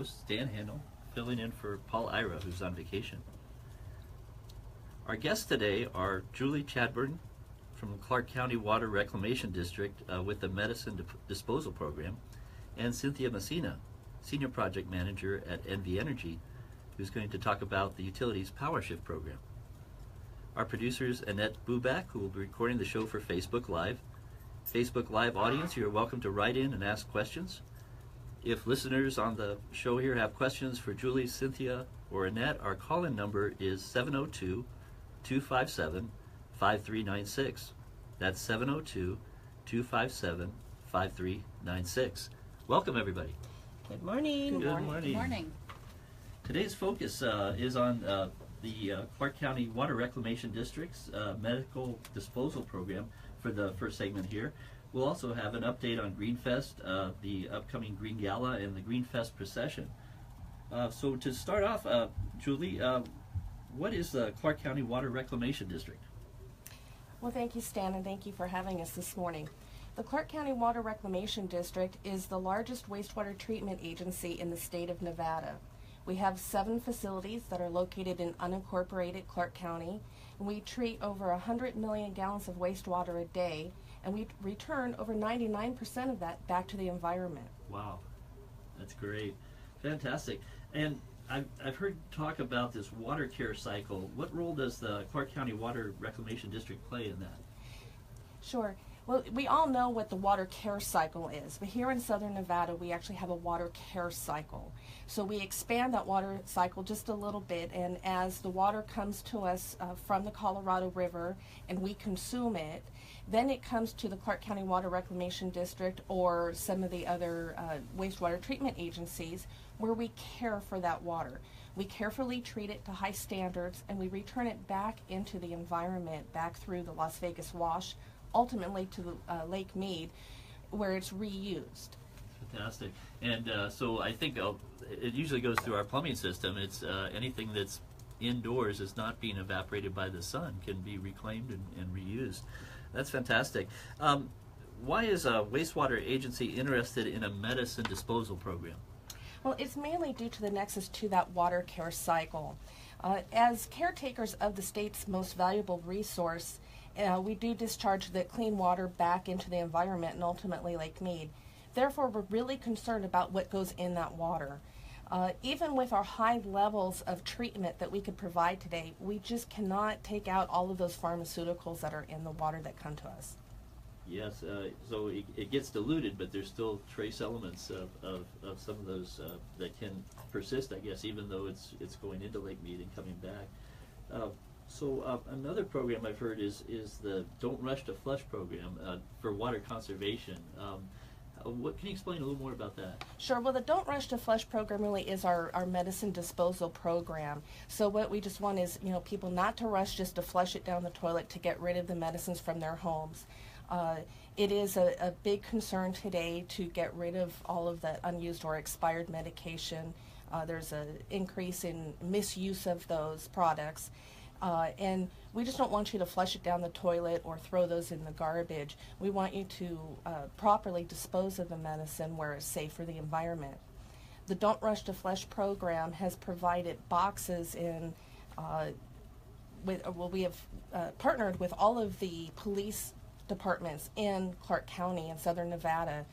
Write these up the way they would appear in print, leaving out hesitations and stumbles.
host, Dan Handel, filling in for Paul Ira, who's on vacation. Our guests today are Julie Chadburn from the Clark County Water Reclamation District with the Medicine Disposal Program, and Cynthia Messina, Senior Project Manager at NV Energy, who's going to talk about the utilities PowerShift program. Our producers, Annette Buback, who will be recording the show for Facebook Live. Facebook Live audience, you're welcome to write in and ask questions. If listeners on the show here have questions for Julie, Cynthia, or Annette, our call-in number is 702-257-5396. That's 702-257-5396. Welcome, everybody. Good morning. Good morning. Good morning. Today's focus is on the Clark County Water Reclamation District's medical disposal program for the first segment here. We'll also have an update on GreenFest, the upcoming Green Gala, and the GreenFest procession. So to start off, Julie, what is the Clark County Water Reclamation District? Well, thank you, Stan, and thank you for having us this morning. The Clark County Water Reclamation District is the largest wastewater treatment agency in the state of Nevada. We have 7 facilities that are located in unincorporated Clark County, and we treat over 100 million gallons of wastewater a day, and we return over 99% of that back to the environment. Wow, that's great. Fantastic. And I've heard talk about this water care cycle. What role does the Clark County Water Reclamation District play in that? Sure. Well, we all know what the water care cycle is, but here in Southern Nevada, we actually have a water care cycle. So we expand that water cycle just a little bit, and as the water comes to us from the Colorado River and we consume it, then it comes to the Clark County Water Reclamation District or some of the other wastewater treatment agencies where we care for that water. We carefully treat it to high standards, and we return it back into the environment, back through the Las Vegas Wash, ultimately to the Lake Mead, where it's reused. Fantastic. And so I think it usually goes through our plumbing system. It's anything that's indoors is not being evaporated by the sun can be reclaimed and reused. That's fantastic. Why is a wastewater agency interested in a medicine disposal program? Well, it's mainly due to the nexus to that water care cycle. As caretakers of the state's most valuable resource, we do discharge the clean water back into the environment and ultimately Lake Mead. Therefore, we're really concerned about what goes in that water. Even with our high levels of treatment that we could provide today, we just cannot take out all of those pharmaceuticals that are in the water that come to us. Yes, so it gets diluted, but there's still trace elements of some of those that can persist, I guess, even though it's going into Lake Mead and coming back. So another program I've heard is the Don't Rush to Flush program for water conservation. What can you explain a little more about that? Sure. Well, the Don't Rush to Flush program really is our medicine disposal program. So what we just want is, people not to rush just to flush it down the toilet to get rid of the medicines from their homes. It is a big concern today to get rid of all of that unused or expired medication. There's an increase in misuse of those products. And we just don't want you to flush it down the toilet or throw those in the garbage. We want you to properly dispose of the medicine where it's safe for the environment. The Don't Rush to Flush program has provided boxes in, we have partnered with all of the police departments in Clark County and Southern Nevada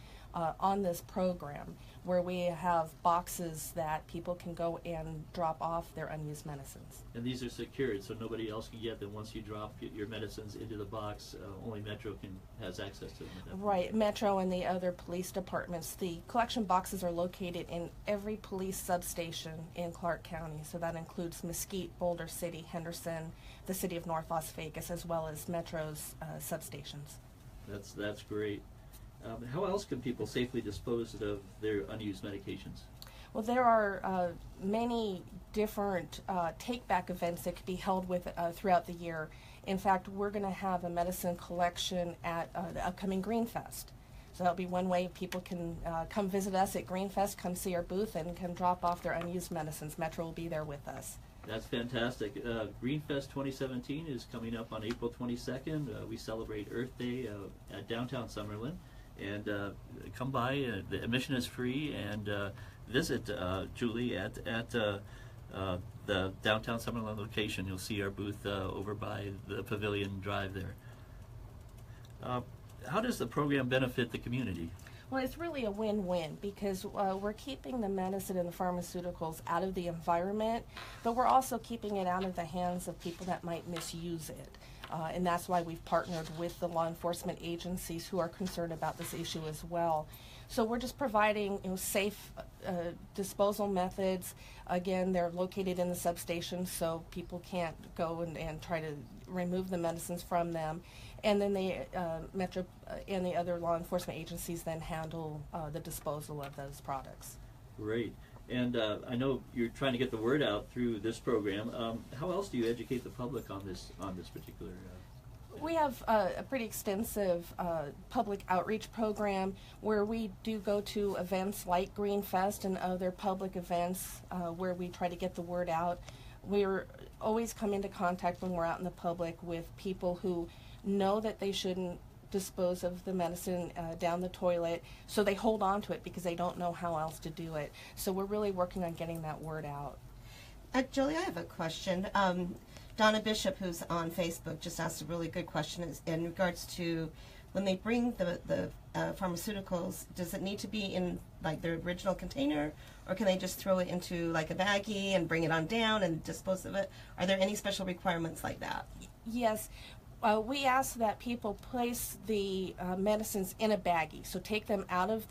on this program, where we have boxes that people can go and drop off their unused medicines. And these are secured, so nobody else can get them. Once you drop your medicines into the box, only Metro has access to them. Right, Metro and the other police departments. The collection boxes are located in every police substation in Clark County, so that includes Mesquite, Boulder City, Henderson, the city of North Las Vegas, as well as Metro's substations. That's great. How else can people safely dispose of their unused medications? Well, there are many different take-back events that could be held with throughout the year. In fact, we're going to have a medicine collection at the upcoming GreenFest. So that'll be one way people can come visit us at GreenFest, come see our booth, and can drop off their unused medicines. Metro will be there with us. That's fantastic. GreenFest 2017 is coming up on April 22nd. We celebrate Earth Day at Downtown Summerlin. And come by. The admission is free, and visit Julie at the Downtown Summerlin location. You'll see our booth over by the Pavilion Drive there. How does the program benefit the community? Well, it's really a win-win because we're keeping the medicine and the pharmaceuticals out of the environment, but we're also keeping it out of the hands of people that might misuse it. And that's why we've partnered with the law enforcement agencies who are concerned about this issue as well. So we're just providing, safe disposal methods. Again, they're located in the substation, so people can't go and try to remove the medicines from them. And then the Metro and the other law enforcement agencies then handle the disposal of those products. Great. And I know you're trying to get the word out through this program. How else do you educate the public on this particular? We have a pretty extensive public outreach program where we do go to events like GreenFest and other public events where we try to get the word out. We're always come into contact when we're out in the public with people who know that they shouldn't dispose of the medicine down the toilet, so they hold on to it because they don't know how else to do it. So we're really working on getting that word out. Julie, I have a question. Donna Bishop, who's on Facebook, just asked a really good question in regards to when they bring the pharmaceuticals, does it need to be in like their original container, or can they just throw it into like a baggie and bring it on down and dispose of it? Are there any special requirements like that? Yes. We ask that people place the medicines in a baggie, so take them out of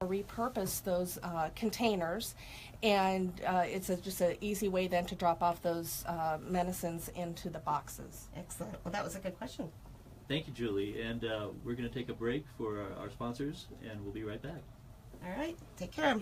repurpose those containers, and it's just an easy way then to drop off those medicines into the boxes. Excellent. Well, that was a good question. Thank you, Julie. And we're going to take a break for our sponsors, and we'll be right back. All right. Take care.